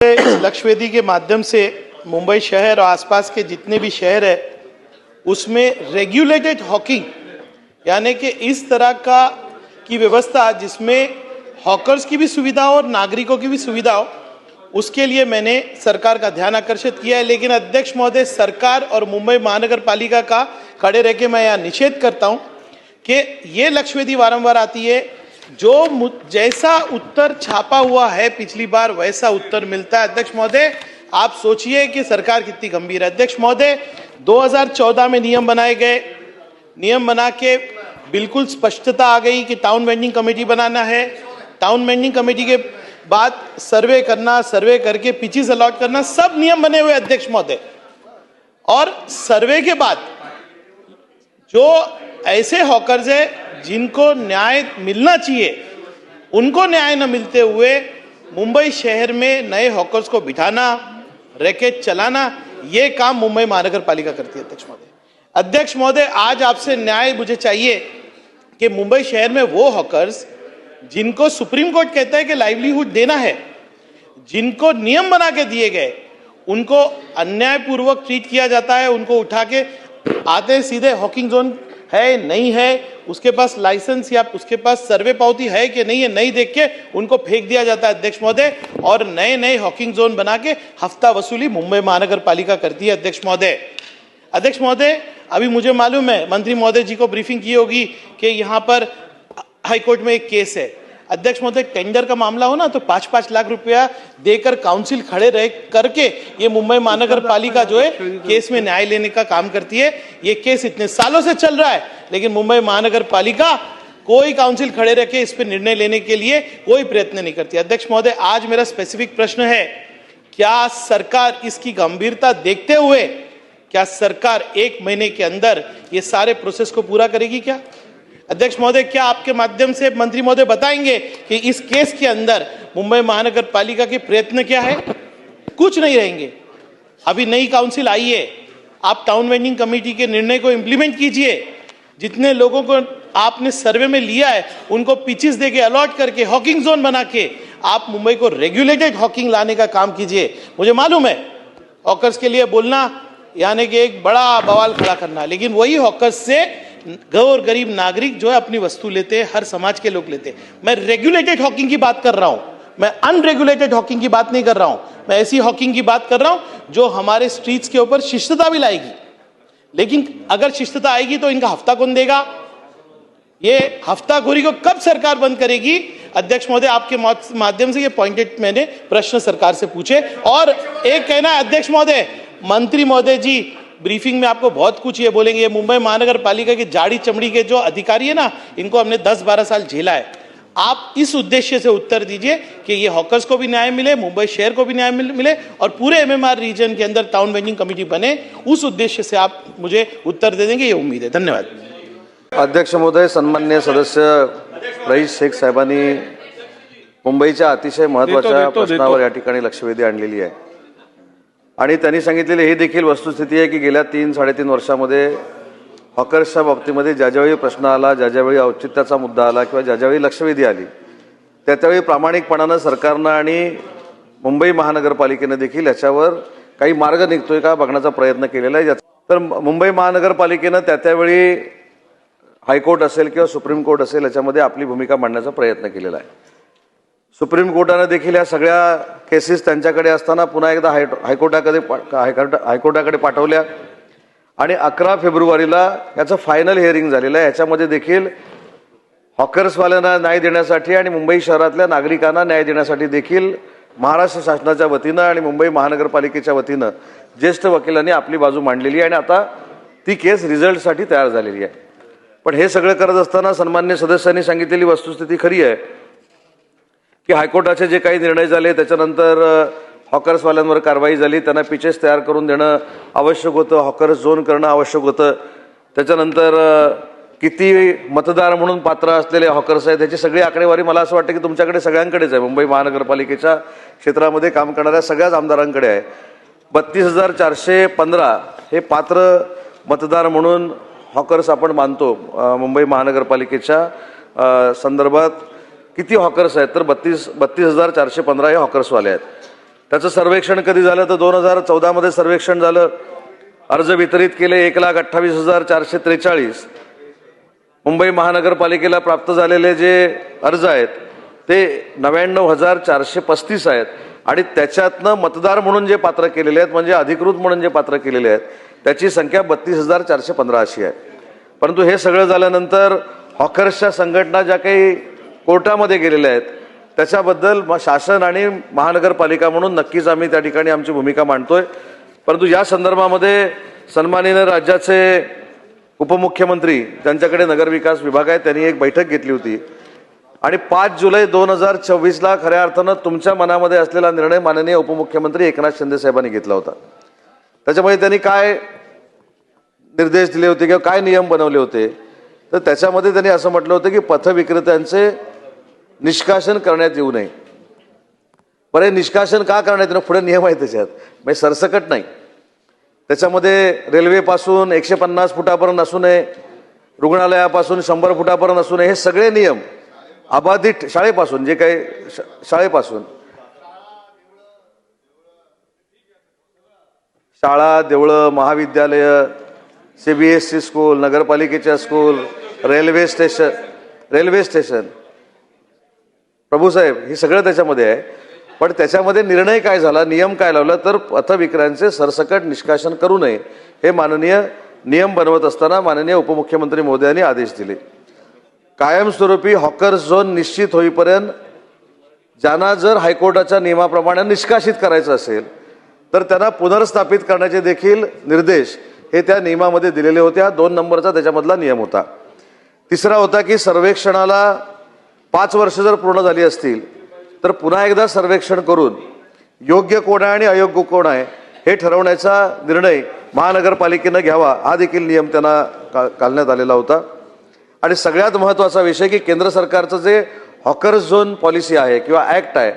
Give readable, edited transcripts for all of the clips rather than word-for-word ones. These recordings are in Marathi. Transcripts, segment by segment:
इस लक्ष्य वेदी के माध्यम से मुंबई शहर और आसपास के जितने भी शहर है उसमें रेगुलेटेड हॉकिंग यानी कि इस तरह की व्यवस्था जिसमें हॉकर्स की भी सुविधा हो और नागरिकों की भी सुविधा हो, उसके लिए मैंने सरकार का ध्यान आकर्षित किया है। लेकिन अध्यक्ष महोदय, सरकार और मुंबई महानगर पालिका का खड़े रह के मैं यहाँ निषेध करता हूँ कि ये लक्ष्य वेदी वारंवार आती है, जो जैसा उत्तर छापा हुआ है पिछली बार वैसा उत्तर मिलता है। अध्यक्ष महोदय, आप सोचिए कि सरकार कितनी गंभीर है। अध्यक्ष महोदय, 2014 में नियम बनाए गए, नियम बना के बिल्कुल स्पष्टता आ गई कि टाउन वेंडिंग कमेटी बनाना है। टाउन वेंडिंग कमेटी के बाद सर्वे करना, सर्वे करके पिचेस अलॉट करना, सब नियम बने हुए अध्यक्ष महोदय। और सर्वे के बाद जो ऐसे हॉकर्स है जिनको न्याय मिलना चाहिए, उनको न्याय न मिलते हुए मुंबई शहर में नए हॉकर्स को बिठाना, रैकेट चलाना, ये काम मुंबई महानगर पालिका करती है। अध्यक्ष महोदय, आज आपसे न्याय मुझे चाहिए कि मुंबई शहर में वो हॉकर्स जिनको सुप्रीम कोर्ट कहता है कि लाइवलीहुड देना है, जिनको नियम बना के दिए गए, उनको अन्यायपूर्वक ट्रीट किया जाता है। उनको उठा के आते सीधे हॉकिंग जोन है नहीं है, उसके पास लाइसेंस या उसके पास सर्वे पावती है कि नहीं है, नहीं देख के उनको फेंक दिया जाता है अध्यक्ष महोदय। और नए नए हॉकिंग जोन बना के हफ्ता वसूली मुंबई महानगर पालिका करती है अध्यक्ष महोदय। अध्यक्ष महोदय, अभी मुझे मालूम है मंत्री महोदय जी को ब्रीफिंग की होगी कि यहाँ पर हाईकोर्ट में एक केस है। अध्यक्ष महोदय, टेंडर का मामला हो ना तो 5-5 लाख रुपया देकर काउंसिल खड़े रह करके ये मुंबई महानगर पालिका जो है केस में न्याय लेने का काम करती है। ये केस इतने सालों से चल रहा है, लेकिन मुंबई महानगर पालिका कोई काउंसिल खड़े रह के इस पर निर्णय लेने के लिए कोई प्रयत्न नहीं करती। अध्यक्ष महोदय, आज मेरा स्पेसिफिक प्रश्न है, क्या सरकार इसकी गंभीरता देखते हुए क्या सरकार 1 महीने के अंदर ये सारे प्रोसेस को पूरा करेगी क्या? अध्यक्ष महोदय, क्या आपके माध्यम से मंत्री महोदय बताएंगे कि इस केस के अंदर मुंबई महानगर पालिका के प्रयत्न क्या है? कुछ नहीं रहेंगे। अभी नई काउंसिल आई है, आप टाउन वेंडिंग कमेटी के निर्णय को इंप्लीमेंट कीजिए। जितने लोगों को आपने सर्वे में लिया है उनको पिचेस देके अलॉट करके हॉकिंग जोन बना के आप मुंबई को रेगुलेटेड हॉकिंग लाने का काम कीजिए। मुझे मालूम है हॉकर्स के लिए बोलना यानी कि एक बड़ा बवाल खड़ा करना, लेकिन वही हॉकर्स से गौर गरीब नागरिक जो है अपनी वस्तु लेते हैं, हर समाज के लोग लेते हैं। मैं रेगुलेटेड हॉकिंग की बात कर रहा हूं, मैं अनरेगुलेटेड हॉकिंग की बात नहीं कर रहा हूं। मैं ऐसी हॉकिंग की बात कर रहा हूं जो हमारे स्ट्रीट्स के ऊपर शिष्टता भी लाएगी। लेकिन अगर शिष्टता आएगी तो इनका हफ्ता कौन देगा? ये हफ्ताखोरी को कब सरकार बंद करेगी? अध्यक्ष महोदय, आपके माध्यम से ये पॉइंटेड मैंने प्रश्न सरकार से पूछे। और एक कहना है अध्यक्ष महोदय, मंत्री महोदय जी ब्रीफिंग में आपको बहुत कुछ ये बोलेंगे। ये मुंबई महानगर पालिका की जाड़ी चमड़ी के जो अधिकारी है ना, इनको हमने 10-12 साल झेला है। आप इस उद्देश्य से उत्तर दीजिए कि ये हॉकर्स को भी न्याय मिले, मुंबई शहर को भी न्याय मिले और पूरे MMR रीजन के अंदर टाउन वेंडिंग कमेटी बने। उस उद्देश्य से आप मुझे उत्तर दे देंगे, ये उम्मीद है। धन्यवाद। अध्यक्ष महोदय, सन्माननीय सदस्य रईस शेख साहेबांनी मुंबईच्या अतिशय महत्त्वाच्या प्रश्नावर या ठिकाणी लक्षवेधी आणलेली आहे आणि त्यांनी सांगितलेली ही देखील वस्तुस्थिती आहे की गेल्या 3-3.5 वर्षामध्ये हॉकर्सच्या बाबतीमध्ये ज्यावेळी प्रश्न आला, ज्यावेळी औचित्याचा मुद्दा आला किंवा ज्यावेळी लक्षवेधी आली, त्यावेळी प्रामाणिकपणानं सरकारनं आणि मुंबई महानगरपालिकेनं देखील याच्यावर काही मार्ग निघतोय का बघण्याचा प्रयत्न केलेला आहे। तर मुंबई महानगरपालिकेनं त्यावेळी हायकोर्ट असेल किंवा सुप्रीम कोर्ट असेल याच्यामध्ये आपली भूमिका मांडण्याचा प्रयत्न केलेला आहे। सुप्रीम कोर्टाने देखील या सगळ्या केसेस त्यांच्याकडे असताना पुन्हा एकदा हायकोर्टाकडे पाठवल्या आणि 11 फेब्रुवारीला याचं फायनल हिअरिंग झालेलं आहे। याच्यामध्ये देखील हॉकर्सवाल्यांना न्याय देण्यासाठी आणि मुंबई शहरातल्या नागरिकांना न्याय देण्यासाठी देखील महाराष्ट्र शासनाच्या वतीनं आणि मुंबई महानगरपालिकेच्या वतीनं ज्येष्ठ वकिलांनी आपली बाजू मांडलेली आहे आणि आता ती केस रिझल्टसाठी तयार झालेली आहे। पण हे सगळं करत असताना सन्माननीय सदस्यांनी सांगितलेली वस्तुस्थिती खरी आहे की हायकोर्टाचे जे काही निर्णय झाले त्याच्यानंतर हॉकर्सवाल्यांवर कारवाई झाली, त्यांना पिचेस तयार करून देणं आवश्यक होतं, हॉकर्स झोन करणं आवश्यक होतं। त्याच्यानंतर किती मतदार म्हणून पात्र असलेले हॉकर्स आहेत त्याची सगळी आकडेवारी मला असं वाटतं की तुमच्याकडे सगळ्यांकडेच आहे, मुंबई महानगरपालिकेच्या क्षेत्रामध्ये काम करणाऱ्या सगळ्याच आमदारांकडे आहे। 32,415 हे पात्र मतदार म्हणून हॉकर्स आपण मानतो। मुंबई महानगरपालिकेच्या संदर्भात किती हॉकर्स आहेत तर 32,415 हे हॉकर्सवाले आहेत। त्याचं सर्वेक्षण कधी झालं तर 2014 मध्ये सर्वेक्षण झालं. अर्ज वितरित केले 1,28,443. मुंबई महानगरपालिकेला प्राप्त झालेले जे अर्ज आहेत ते 99,435 आहेत आणि त्याच्यातनं मतदार म्हणून जे पात्र केलेले आहेत म्हणजे अधिकृत म्हणून जे पात्र केलेले आहेत त्याची संख्या 32,415 अशी आहे. परंतु हे सगळं झाल्यानंतर हॉकर्सच्या संघटना ज्या काही कोर्टामध्ये गेलेल्या आहेत त्याच्याबद्दल शासन आणि महानगरपालिका म्हणून नक्कीच आम्ही त्या ठिकाणी आमची भूमिका मांडतोय. परंतु या संदर्भामध्ये सन्माननीय राज्याचे उपमुख्यमंत्री त्यांच्याकडे नगरविकास विभाग आहे त्यांनी एक बैठक घेतली होती आणि 5 जुलै 2024ला खऱ्या अर्थानं तुमच्या मनामध्ये असलेला निर्णय माननीय उपमुख्यमंत्री एकनाथ शिंदे साहेबांनी घेतला होता. त्याच्यामध्ये त्यांनी काय निर्देश दिले होते किंवा काय नियम बनवले होते तर त्याच्यामध्ये त्यांनी असं म्हटलं होतं की पथविक्रेत्यांचे निष्कासन करण्यात येऊ नये. बरं हे निष्कासन का करण्यात येणं पुढे नियम आहे त्याच्यात म्हणजे सरसकट नाही. त्याच्यामध्ये रेल्वेपासून 150 फुटापर्यंत असू नये, रुग्णालयापासून 100 फुटापर्यंत असू नये, हे सगळे नियम अबाधित शाळेपासून जे काही शाळेपासून शाळा, देवळं, महाविद्यालय, CBSE स्कूल, नगरपालिकेच्या स्कूल, रेल्वे स्टेशन प्रभूसाहेब हे सगळं त्याच्यामध्ये आहे. पण त्याच्यामध्ये निर्णय काय झाला, नियम काय लावला तर पथविक्रेत्यांचे सरसकट निष्कासन करू नये हे माननीय नियम बनवत असताना माननीय उपमुख्यमंत्री महोदयांनी आदेश दिले. कायमस्वरूपी हॉकर्स झोन निश्चित होईपर्यंत ज्यांना जर हायकोर्टाच्या नियमाप्रमाणे निष्कासित करायचं असेल तर त्यांना पुनर्स्थापित करण्याचे देखील निर्देश हे त्या नियमामध्ये दिलेले होते. हा 2 नंबरचा त्याच्यामधला नियम होता. तिसरा होता की सर्वेक्षणाला 5 वर्ष जर पूर्ण झाली असतील तर पुन्हा एकदा सर्वेक्षण करून योग्य कोण आहे आणि अयोग्य कोण आहे हे ठरवण्याचा निर्णय महानगरपालिकेनं घ्यावा हा देखील नियम त्यांना घालण्यात आलेला होता. आणि सगळ्यात महत्त्वाचा विषय की केंद्र सरकारचं जे हॉकर्स झोन पॉलिसी आहे किंवा ॲक्ट आहे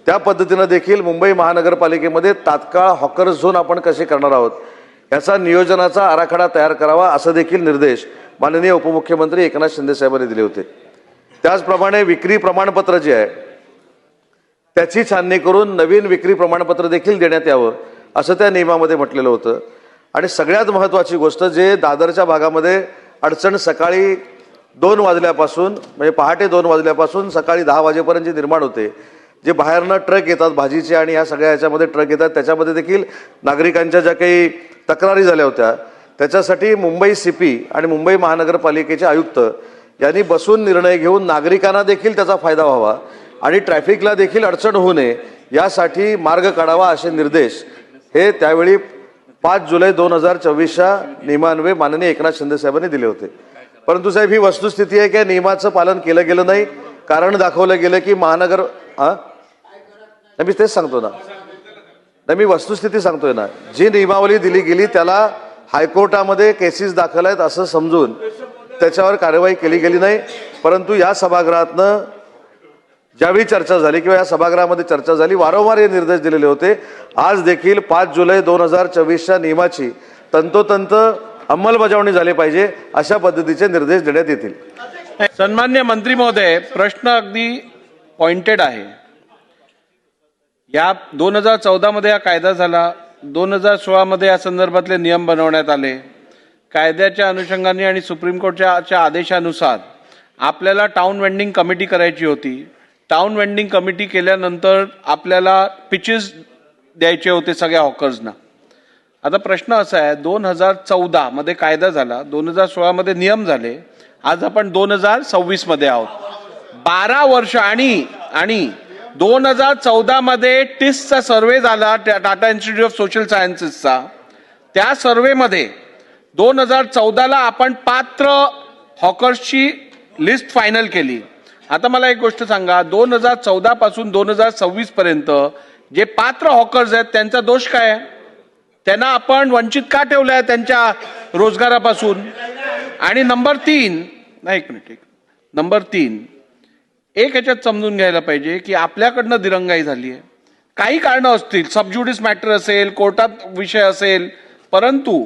त्या पद्धतीनं देखील मुंबई महानगरपालिकेमध्ये तात्काळ हॉकर्स झोन आपण कसे करणार आहोत याचा नियोजनाचा आराखडा तयार करावा असं देखील निर्देश माननीय उपमुख्यमंत्री एकनाथ शिंदे साहेबांनी दिले होते. त्याचप्रमाणे विक्री प्रमाणपत्र जे आहे त्याची छाननी करून नवीन विक्री प्रमाणपत्र देखील देण्यात यावं असं त्या नियमामध्ये म्हटलेलं होतं. आणि सगळ्यात महत्त्वाची गोष्ट जे दादरच्या भागामध्ये अडचण सकाळी 2 वाजल्यापासून म्हणजे पहाटे 2 वाजल्यापासून सकाळी 10 वाजेपर्यंत जी निर्माण होते, जे बाहेरनं ट्रक येतात भाजीचे आणि ह्या सगळ्या ह्याच्यामध्ये ट्रक येतात त्याच्यामध्ये देखील नागरिकांच्या ज्या काही तक्रारी झाल्या होत्या त्याच्यासाठी मुंबई CP आणि मुंबई महानगरपालिकेचे आयुक्त यांनी बसून निर्णय घेऊन नागरिकांना देखील त्याचा फायदा व्हावा आणि ट्रॅफिकला देखील अडचण होऊ नये यासाठी मार्ग काढावा असे निर्देश हे त्यावेळी 5 जुलै 2024च्या नियमान्वये माननीय एकनाथ शिंदे साहेबांनी दिले होते. परंतु साहेब ही वस्तुस्थिती आहे की नियमाचं पालन केलं गेलं नाही. कारण दाखवलं गेलं की महानगर मी तेच सांगतो ना, नाही मी वस्तुस्थिती सांगतोय ना, जी नियमावली दिली गेली त्याला हायकोर्टामध्ये केसेस दाखल आहेत असं समजून त्याच्यावर कार्यवाही केली गेली नाही. परंतु या सभागृहातनं ज्यावेळी चर्चा झाली किंवा या सभागृहामध्ये चर्चा झाली वारंवार हे निर्देश दिलेले होते. आज देखील 5 जुलै 2024च्या नियमाची तंतोतंत अंमलबजावणी झाली पाहिजे अशा पद्धतीचे निर्देश देण्यात येतील. सन्मान्य मंत्री महोदय, प्रश्न अगदी पॉइंटेड आहे. या 2014 मध्ये हा कायदा झाला, 2016 मध्ये या संदर्भातले नियम बनवण्यात आले. कायद्याच्या अनुषंगाने आणि सुप्रीम कोर्टाच्या आदेशानुसार आपल्याला टाउन वेंडिंग कमिटी करायची होती. टाउन वेंडिंग कमिटी केल्यानंतर आपल्याला पिचेस द्यायचे होते सगळ्या हॉकर्सना. आता प्रश्न असा आहे, 2014 मध्ये कायदा झाला, 2016 मध्ये नियम झाले, आज आपण 2026 मध्ये आहोत. 12 वर्ष आणि 2014 मध्ये टिस्टचा सर्व्हे झाला, टाटा इन्स्टिट्यूट ऑफ सोशल सायन्सेसचा. त्या सर्व्हेमध्ये 2014ला आपण पात्र हॉकर्सची लिस्ट फायनल केली. आता मला एक गोष्ट सांगा, 2014 पासून 2026 पर्यंत जे पात्र हॉकर्स आहेत त्यांचा दोष काय आहे? त्यांना आपण वंचित का ठेवलं आहे त्यांच्या रोजगारापासून? आणि नंबर 3 एक ह्याच्यात समजून घ्यायला पाहिजे की आपल्याकडनं दिरंगाई झाली आहे. काही कारणं असतील, सबज्युडिस मॅटर असेल, कोर्टात विषय असेल, परंतु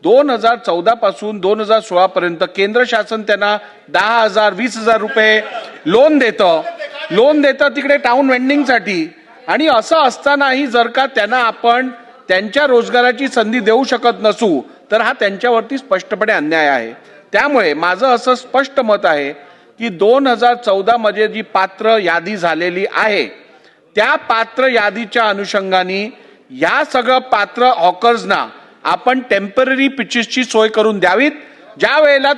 2014 पासून 2016 पर्यंत केंद्र शासन त्यांना 10,000 20,000 रुपये लोन देतं तिकडे टाउन वेंडिंगसाठी. आणि असं असतानाही जर का त्यांना आपण त्यांच्या रोजगाराची संधी देऊ शकत नसू तर हा त्यांच्यावरती स्पष्टपणे अन्याय आहे. त्यामुळे माझं असं स्पष्ट मत आहे की 2014 मध्ये जी पात्र यादी झालेली आहे त्या पात्र यादीच्या अनुषंगाने या सगळं पात्र हॉकर्सना आपण टेम्पररी पिचेसची सोय करून द्यावीत. ज्या वेळेला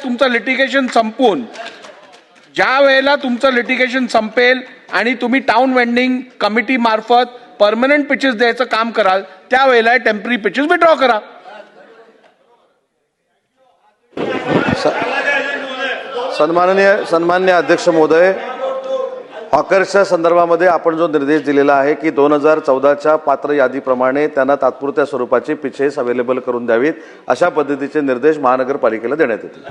तुमचं लिटिगेशन संपेल आणि तुम्ही टाउन वेंडिंग कमिटी मार्फत परमनंट पिचेस द्यायचं काम कराल त्यावेळेला टेम्पररी पिचेस विड्रॉ करा. सन्माननीय अध्यक्ष महोदय, हॉकर्सच्या संदर्भामध्ये आपण जो निर्देश दिलेला आहे की 2014च्या पात्र यादीप्रमाणे त्यांना तात्पुरत्या स्वरूपाची पिचेस अवेलेबल करून द्यावीत, अशा पद्धतीचे निर्देश महानगरपालिकेला देण्यात येतील.